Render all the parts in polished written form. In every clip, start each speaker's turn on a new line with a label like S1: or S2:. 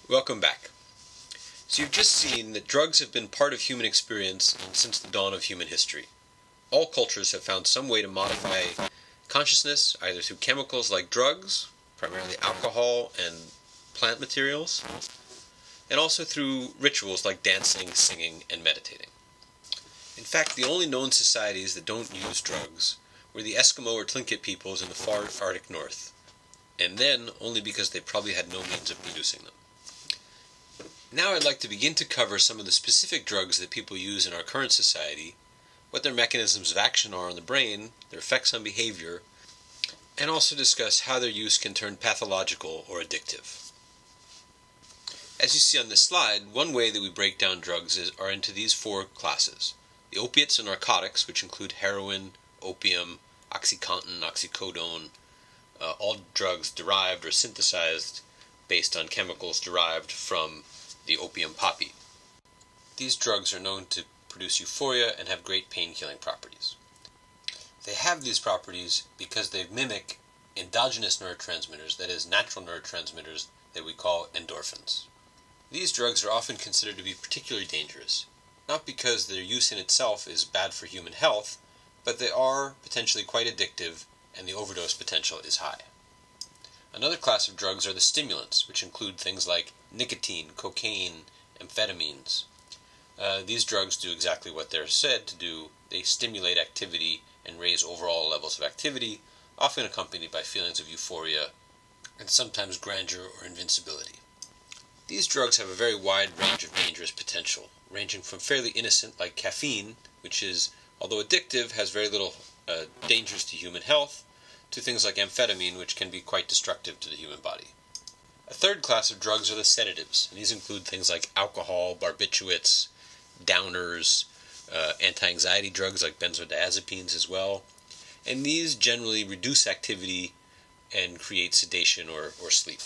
S1: Welcome back. So you've just seen that drugs have been part of human experience since the dawn of human history. All cultures have found some way to modify consciousness, either through chemicals like drugs, primarily alcohol and plant materials, and also through rituals like dancing, singing, and meditating. In fact, the only known societies that don't use drugs were the Eskimo or Tlingit peoples in the far Arctic North, and then only because they probably had no means of producing them. Now I'd like to begin to cover some of the specific drugs that people use in our current society, what their mechanisms of action are on the brain, their effects on behavior, and also discuss how their use can turn pathological or addictive. As you see on this slide, one way that we break down drugs are into these four classes. The opiates and narcotics, which include heroin, opium, OxyContin, oxycodone, all drugs derived or synthesized based on chemicals derived from the opium poppy. These drugs are known to produce euphoria and have great pain-killing properties. They have these properties because they mimic endogenous neurotransmitters, that is, natural neurotransmitters that we call endorphins. These drugs are often considered to be particularly dangerous, not because their use in itself is bad for human health, but they are potentially quite addictive and the overdose potential is high. Another class of drugs are the stimulants, which include things like nicotine, cocaine, amphetamines. These drugs do exactly what they're said to do. They stimulate activity and raise overall levels of activity, often accompanied by feelings of euphoria and sometimes grandeur or invincibility. These drugs have a very wide range of dangerous potential, ranging from fairly innocent like caffeine, which is, although addictive, has very little dangers to human health, to things like amphetamine, which can be quite destructive to the human body. A third class of drugs are the sedatives, and these include things like alcohol, barbiturates, downers, anti-anxiety drugs like benzodiazepines as well, and these generally reduce activity and create sedation or sleep.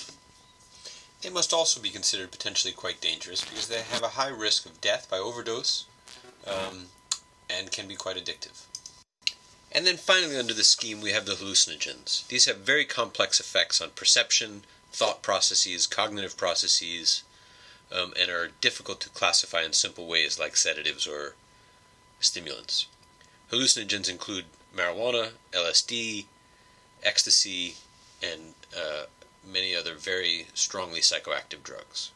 S1: They must also be considered potentially quite dangerous because they have a high risk of death by overdose and can be quite addictive. And then finally under the scheme we have the hallucinogens. These have very complex effects on perception, thought processes, cognitive processes, and are difficult to classify in simple ways like sedatives or stimulants. Hallucinogens include marijuana, LSD, ecstasy, and many other very strongly psychoactive drugs.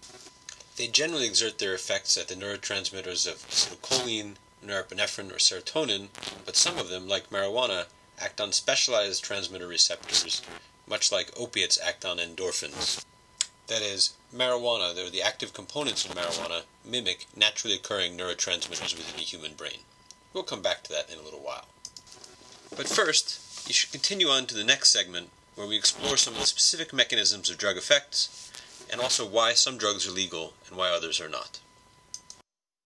S1: They generally exert their effects at the neurotransmitters of acetylcholine, norepinephrine, or serotonin, but some of them, like marijuana, act on specialized transmitter receptors, much like opiates act on endorphins. That is, marijuana, the active components of marijuana, mimic naturally occurring neurotransmitters within the human brain. We'll come back to that in a little while. But first, you should continue on to the next segment, where we explore some of the specific mechanisms of drug effects, and also why some drugs are legal and why others are not.